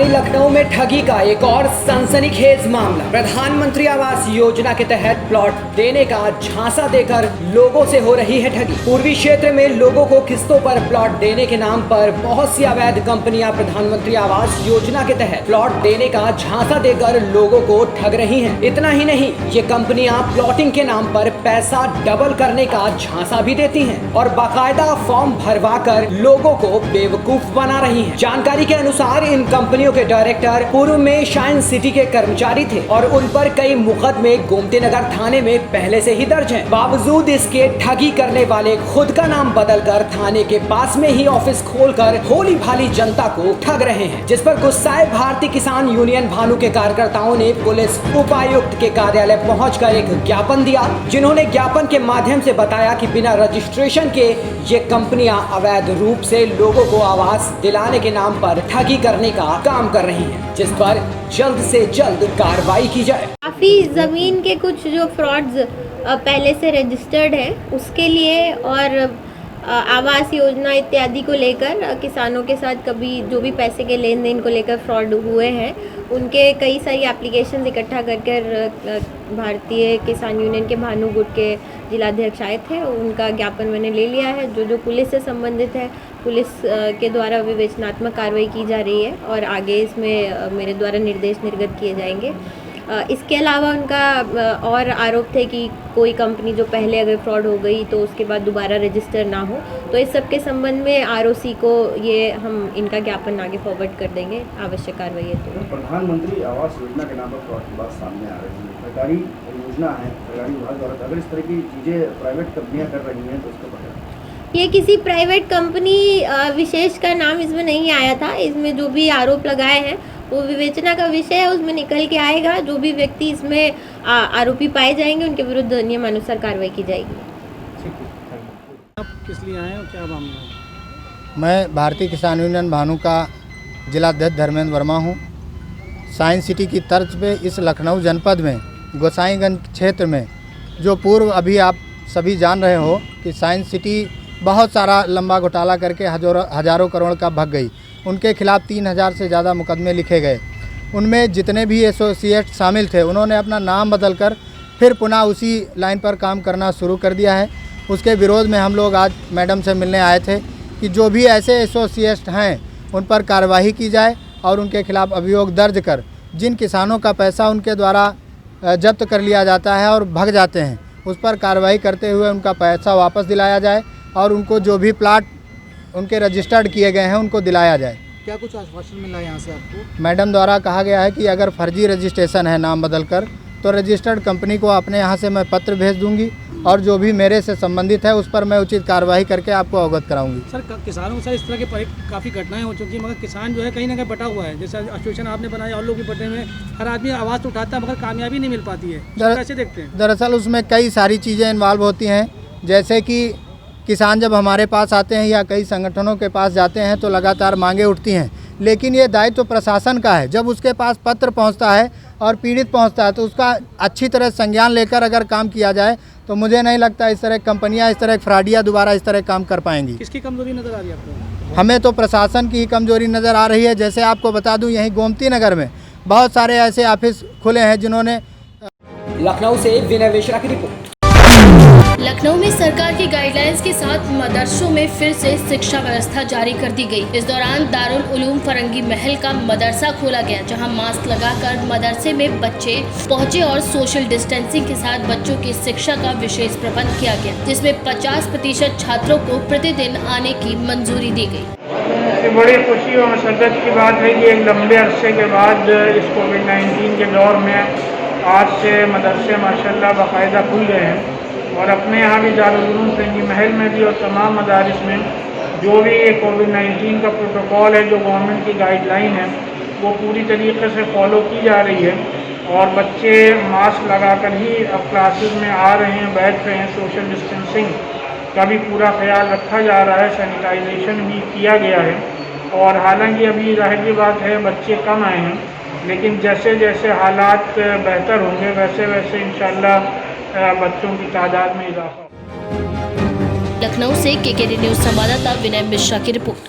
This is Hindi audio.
राजधानी लखनऊ में ठगी का एक और सनसनीखेज मामला। प्रधानमंत्री आवास योजना के तहत प्लॉट देने का झांसा देकर लोगों से हो रही है ठगी। पूर्वी क्षेत्र में लोगों को किस्तों पर प्लॉट देने के नाम पर बहुत सी अवैध कंपनियां प्रधानमंत्री आवास योजना के तहत प्लॉट देने का झांसा देकर लोगों को ठग रही हैं। इतना ही नहीं, ये कंपनियां प्लॉटिंग के नाम पर पैसा डबल करने का झांसा भी देती हैं और बाकायदा फॉर्म भरवा कर लोगों को बेवकूफ बना रही हैं। जानकारी के अनुसार इन कंपनियों के डायरेक्टर पूर्व में शाइन सिटी के कर्मचारी थे और उन पर कई मुकदमे गोमती नगर थाने में पहले से ही दर्ज हैं। बावजूद इसके ठगी करने वाले खुद का नाम बदलकर थाने के पास में ही ऑफिस खोलकर भोली भाली जनता को ठग रहे हैं, जिस पर गुस्साए भारतीय किसान यूनियन भानु के कार्यकर्ताओं ने पुलिस उपायुक्त के कार्यालय पहुंचकर एक ज्ञापन दिया, जिन्होंने ज्ञापन के माध्यम से बताया कि बिना रजिस्ट्रेशन के ये कंपनियां अवैध रूप से लोगों को आवास दिलाने के नाम पर ठगी करने का काम कर रही हैं, जिस पर जल्द से जल्द कार्रवाई की जाए। काफ़ी ज़मीन के कुछ जो फ्रॉड्स पहले से रजिस्टर्ड है उसके लिए और आवास योजना इत्यादि को लेकर किसानों के साथ कभी जो भी पैसे के लेन देन को लेकर फ्रॉड हुए हैं उनके कई सारी एप्लीकेशन इकट्ठा कर भारतीय किसान यूनियन के भानु गुट के जिलाध्यक्ष आए थे। उनका ज्ञापन मैंने ले लिया है। जो पुलिस से संबंधित है, पुलिस के द्वारा विवेचनात्मक कार्रवाई की जा रही है और आगे इसमें मेरे द्वारा निर्देश निर्गत किए जाएंगे। इसके अलावा उनका और आरोप थे कि कोई कंपनी जो पहले अगर फ्रॉड हो गई तो उसके बाद दोबारा रजिस्टर ना हो, तो इस सब के संबंध में आरओसी को ये हम इनका ज्ञापन आगे फॉरवर्ड कर देंगे, आवश्यक कार्रवाई है। तो प्रधानमंत्री आवास योजना के नाम पर फ्रॉड की बात सामने आ रही है। सरकारी योजना है, सरकारी विभाग द्वारा अगर इस तरह की चीज़ें प्राइवेट कंपनियाँ कर रही हैं तो उसको बताएं। ये किसी प्राइवेट कंपनी विशेष का नाम इसमें नहीं आया था। इसमें जो भी आरोप लगाए हैं वो विवेचना का विषय है, उसमें निकल के आएगा। जो भी व्यक्ति इसमें आरोपी पाए जाएंगे उनके विरुद्ध नियमानुसार कार्रवाई की जाएगी। आप किस लिए आए हैं और क्या मामला है? मैं भारतीय किसान यूनियन भानु का जिलाध्यक्ष धर्मेंद्र वर्मा हूँ। साइंस सिटी की तर्ज पे इस लखनऊ जनपद में गोसाईगंज क्षेत्र में जो पूर्व अभी आप सभी जान रहे हो कि साइंस सिटी बहुत सारा लंबा घोटाला करके हजारों करोड़ का भग गई। उनके खिलाफ 3000 से ज़्यादा मुकदमे लिखे गए। उनमें जितने भी एसोसिएट शामिल थे उन्होंने अपना नाम बदलकर फिर पुनः उसी लाइन पर काम करना शुरू कर दिया है। उसके विरोध में हम लोग आज मैडम से मिलने आए थे कि जो भी ऐसे एसोसिएट हैं उन पर कार्रवाई की जाए और उनके खिलाफ अभियोग दर्ज कर जिन किसानों का पैसा उनके द्वारा जब्त कर लिया जाता है और भग जाते हैं उस पर कार्रवाई करते हुए उनका पैसा वापस दिलाया जाए और उनको जो भी प्लाट उनके रजिस्टर्ड किए गए हैं उनको दिलाया जाए। क्या कुछ आश्वासन मिला है यहाँ से आपको? मैडम द्वारा कहा गया है कि अगर फर्जी रजिस्ट्रेशन है नाम बदलकर तो रजिस्टर्ड कंपनी को अपने यहाँ से मैं पत्र भेज दूंगी और जो भी मेरे से संबंधित है उस पर मैं उचित कार्रवाई करके आपको अवगत कराऊंगी। सर, किसानों के साथ इस तरह के काफ़ी घटनाएं हो चुकी हैं, मगर किसान जो है कहीं ना कहीं बटा हुआ है। जैसे एसोसिएशन आपने बनाया और लोग भी बटे में, हर आदमी आवाज़ तो उठाता है मगर कामयाबी नहीं मिल पाती है। कैसे देखते हैं? दरअसल उसमें कई सारी चीज़ें इन्वॉल्व होती हैं, जैसे कि किसान जब हमारे पास आते हैं या कई संगठनों के पास जाते हैं तो लगातार मांगे उठती हैं, लेकिन ये दायित्व तो प्रशासन का है। जब उसके पास पत्र पहुंचता है और पीड़ित पहुंचता है तो उसका अच्छी तरह संज्ञान लेकर अगर काम किया जाए तो मुझे नहीं लगता इस तरह कंपनियां, इस तरह फ्रॉडिया दोबारा इस तरह काम कर पाएंगी। किसकी कमजोरी नज़र आ रही है आपको? हमें तो प्रशासन की ही कमजोरी नज़र आ रही है। जैसे आपको बता दूं, यहीं गोमती नगर में बहुत सारे ऐसे ऑफिस खुले हैं जिन्होंने। लखनऊ से विनय मिश्रा की रिपोर्ट। लखनऊ में सरकार की गाइडलाइंस के साथ मदरसों में फिर से शिक्षा व्यवस्था जारी कर दी गई। इस दौरान दारुल उलूम फरंगी महल का मदरसा खोला गया, जहां मास्क लगाकर मदरसे में बच्चे पहुंचे और सोशल डिस्टेंसिंग के साथ बच्चों की शिक्षा का विशेष प्रबंध किया गया, जिसमें 50% छात्रों को प्रतिदिन आने की मंजूरी दी गई। बड़ी खुशी और मसरत की बात है कि एक लंबे अरसे के बाद इस कोविड-19 के दौर में आज से मदरसे माशाल्लाह बाकायदा खुल गए हैं और अपने यहाँ भी दारुल उलूम फरंगी महल में भी और तमाम मदारिस में जो भी कोविड-19 का प्रोटोकॉल है, जो गवर्नमेंट की गाइडलाइन है, वो पूरी तरीके से फॉलो की जा रही है और बच्चे मास्क लगाकर ही अब क्लासेस में आ रहे हैं, बैठ रहे हैं। सोशल डिस्टेंसिंग का भी पूरा ख्याल रखा जा रहा है, सैनिटाइजेशन भी किया गया है। और हालांकि अभी जाहिर सी बात है बच्चे कम आए हैं, लेकिन जैसे जैसे हालात बेहतर होंगे वैसे वैसे इंशाल्लाह बच्चों की तादाद में इजाफा। लखनऊ से केकेडी न्यूज़ संवाददाता विनय मिश्रा की रिपोर्ट।